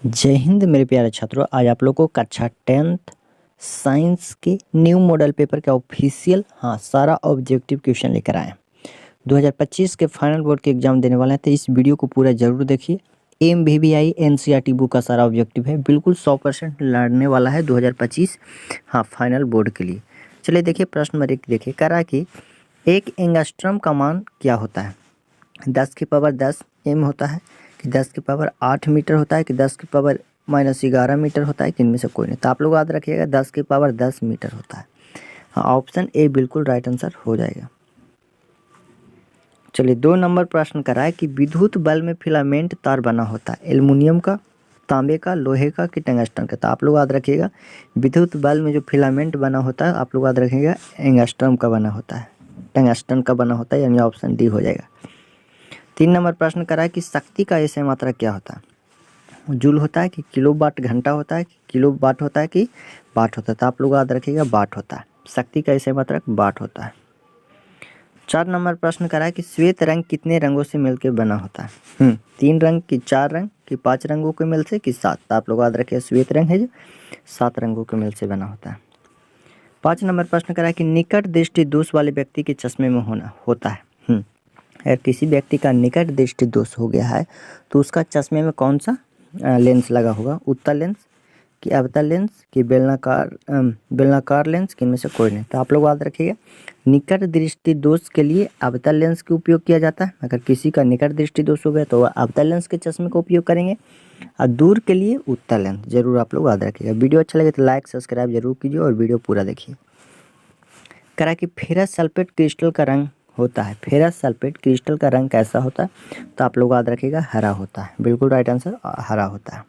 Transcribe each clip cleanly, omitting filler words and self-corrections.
जय हिंद मेरे प्यारे छात्रों। आज आप लोगों को कक्षा 10th साइंस के न्यू मॉडल पेपर का ऑफिशियल सारा ऑब्जेक्टिव क्वेश्चन लेकर आए हैं। 2025 के फाइनल बोर्ड के एग्जाम देने वाले हैं, तो इस वीडियो को पूरा जरूर देखिए। MVVI NCERT बुक का सारा ऑब्जेक्टिव है, बिल्कुल 100% लड़ने वाला है 2025 फाइनल बोर्ड के लिए। चलिए देखिए, प्रश्न नंबर 1 देखिए, करा कि एक एंगस्ट्रम का मान क्या होता है। 10 की पावर 10 m होता है, कि 10 की पावर 8 मीटर होता है, कि 10 की पावर -11 मीटर होता है, कि इनमें से कोई नहीं। तो आप लोग याद रखिएगा 10 की पावर 10 मीटर होता है। ऑप्शन ए बिल्कुल राइट आंसर हो जाएगा। चलिए 2 नंबर प्रश्न करा है कि विद्युत बल्ब में फिलामेंट तार बना होता है, एल्युमिनियम का, तांबे का, लोहे का, कि टंगस्टन का। तो आप लोग याद रखिएगा विद्युत बल्ब में जो फिलामेंट बना होता है, आप लोग याद रखिएगा एंगस्ट्रम का बना होता है, टंगस्टन का बना होता है, यानी ऑप्शन डी हो जाएगा। 3 नंबर प्रश्न करा है कि शक्ति का ऐसे मात्रा क्या होता है। जूल होता है, कि किलोवाट घंटा होता है, कि किलोवाट होता है, कि वाट होता है। तो आप लोग याद रखिएगा वाट होता है। शक्ति का ऐसे मात्रक वाट होता है। 4 नंबर प्रश्न करा है कि श्वेत रंग कितने रंगों से मिलकर बना होता है। 3 रंग, कि 4 रंग, कि 5 रंगों के मेल से, कि 7। तो आप लोग याद रखिए श्वेत रंग है जो 7 रंगों के मेल से बना होता है। 5 नंबर प्रश्न करा है कि निकट दृष्टि दोष वाले व्यक्ति के चश्मे में होता है। अगर किसी व्यक्ति का निकट दृष्टि दोष हो गया है, तो उसका चश्मे में कौन सा लेंस लगा होगा। उत्तल लेंस, कि अवतल लेंस, कि बेलनाकार लेंस, कि इनमें से कोई नहीं। तो आप लोग याद रखिएगा निकट दृष्टि दोष के लिए अवतल लेंस का उपयोग किया जाता है। अगर किसी का निकट दृष्टि दोष हो गया तो वह अवतल लेंस के चश्मे का उपयोग करेंगे, और दूर के लिए उत्तल लेंस। जरूर आप लोग याद रखिएगा। वीडियो अच्छा लगे तो लाइक सब्सक्राइब जरूर कीजिए और वीडियो पूरा देखिए। करा कि फेरस सल्फेट क्रिस्टल का रंग होता है, फेरस सल्फेट क्रिस्टल का रंग कैसा होता है। तो आप लोग याद रखिएगा हरा होता है, बिल्कुल राइट आंसर हरा होता है।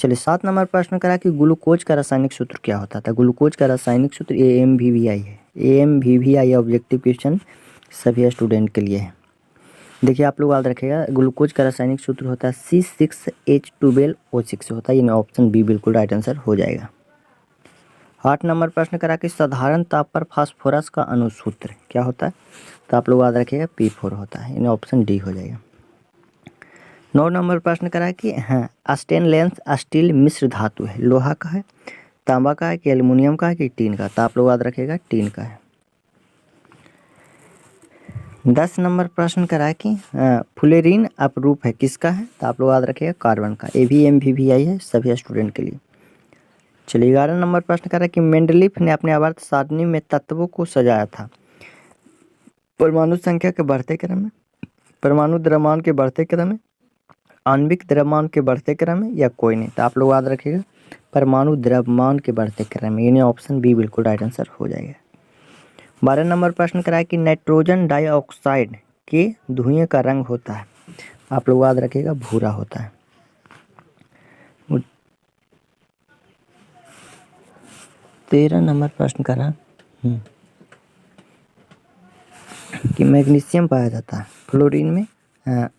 चलिए 7 नंबर प्रश्न करा कि ग्लूकोज का रासायनिक सूत्र क्या होता था। ग्लूकोज का रासायनिक सूत्र AMVVI है। AMVVI ऑब्जेक्टिव क्वेश्चन सभी स्टूडेंट के लिए है। देखिए आप लोग याद रखिएगा ग्लूकोज का रासायनिक सूत्र होता है C6H12O6 होता है, यानी ऑप्शन बी बिल्कुल राइट आंसर हो जाएगा। 8 नंबर प्रश्न करा कि साधारण ताप पर फास्फोरस का अणुसूत्र क्या होता है। तो आप लोग याद रखिएगा P4 होता है, यानी ऑप्शन डी हो जाएगा। 9 नंबर प्रश्न करा कि स्टेनलेस स्टील मिश्र धातु है, लोहा का है, तांबा का है, कि एल्युमिनियम का है, कि टीन का। तो आप लोग याद रखिएगा टीन का है। 10 नंबर प्रश्न करा कि फ्लोरीन अपरूप है, किसका है। तो आप लोग याद रखिएगा कार्बन का। AVMVVI है सभी स्टूडेंट के लिए। चलिए 11 नंबर प्रश्न करा कि मेंडलीफ ने अपने आवर्त सारणी में तत्वों को सजाया था परमाणु संख्या के बढ़ते क्रम में, परमाणु द्रव्यमान के बढ़ते क्रम में, आणविक द्रव्यमान के बढ़ते क्रम में, या कोई नहीं। तो आप लोग याद रखिएगा परमाणु द्रव्यमान के बढ़ते क्रम में, यानी ऑप्शन बी बिल्कुल राइट आंसर हो जाएगा। 12 नंबर प्रश्न कराया कि नाइट्रोजन डाइऑक्साइड के धुएं का रंग होता है। आप लोग याद रखिएगा भूरा होता है। 13 नंबर प्रश्न करा कि मैग्नीशियम पाया जाता है फ्लोरीन में,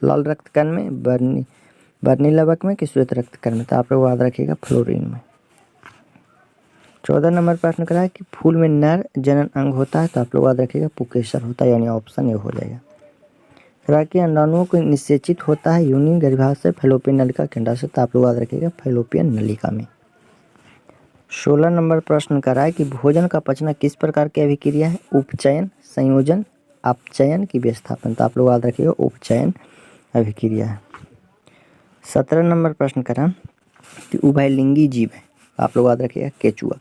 लाल रक्त कण में, बर्नी लवक में, कि श्वेत रक्त कण में। तो आप लोग याद रखिएगा फ्लोरीन में। 14 नंबर प्रश्न करा है कि फूल में नर जनन अंग होता है। तो आप लोग याद रखिएगा पुकेसर होता है, यानी ऑप्शन ए हो जाएगा। करा कि अंडाणुओं को निषेचित होता है योनि गर्भाशय से, फैलोपियन नलिका के अंडा से। तो आप लोग याद रखिएगा फैलोपियन नलिका में। 16 नंबर प्रश्न करा है कि भोजन का पचना किस प्रकार की अभिक्रिया है। उपचयन, संयोजन, अपचयन, की विस्थापन। तो आप लोग याद रखिएगा उपचयन अभिक्रिया है। 17 नंबर प्रश्न करा कि उभयलिंगी जीव है। आप लोग याद रखिएगा केचुआ,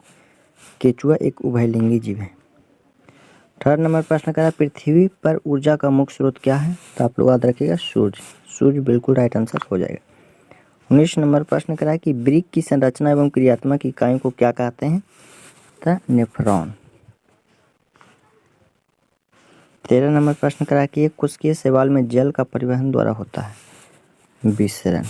केचुआ एक उभयलिंगी जीव है। 18 नंबर प्रश्न करा पृथ्वी पर ऊर्जा का मुख्य स्रोत क्या है। तो आप लोग याद रखिएगा सूर्य, सूर्य बिल्कुल राइट आंसर हो जाएगा। 19 नंबर प्रश्न करा कि वृक्क की संरचना एवं क्रियात्मक इकाइयों को क्या कहते हैं। तो नेफ्रॉन। 13 नंबर प्रश्न करा कि एक कोशिकीय शैवाल में जल का परिवहन द्वारा होता है विसरण।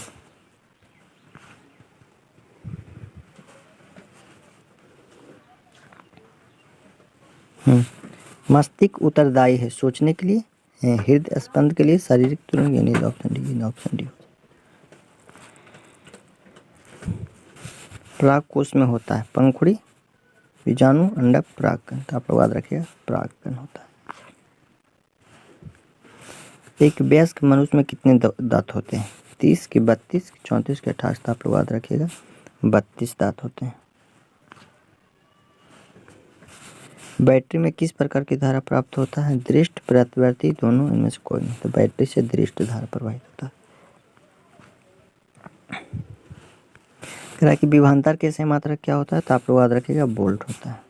मस्तिष्क उत्तरदायी है सोचने के लिए, हृदय स्पंद के लिए, शारीरिक तुरंग, यानी ऑप्शन डी। परागकोश में होता है पंखुड़ी, बीजाणु, अंडक, परागकण। तो आप लोग याद रखिएगा परागकण होता है। एक वयस्क मनुष्य में कितने दांत होते हैं। 30 की 32 की 34 की 28, तो आप लोग याद रखिएगा 32 दांत होते हैं। बैटरी में किस प्रकार की धारा प्राप्त होता है? दृष्ट, प्रत्यावर्ती, दोनों, इनमें से कोई नहीं। तो बैटरी से दृष्ट धारा प्रवाहित होता है। कह रहा है कि विभवांतर के सही मात्रक क्या होता है? तो आप लोग याद रखिएगा वोल्ट होता है।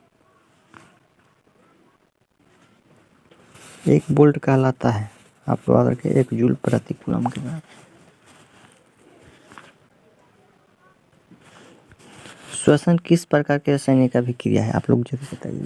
1 वोल्ट कहलाता है, आप लोग याद रखिए, 1 जूल प्रति कूलम के बराबर। श्वसन किस प्रकार के रासायनिक अभिक्रिया है? आप लोग जल्दी बताइए।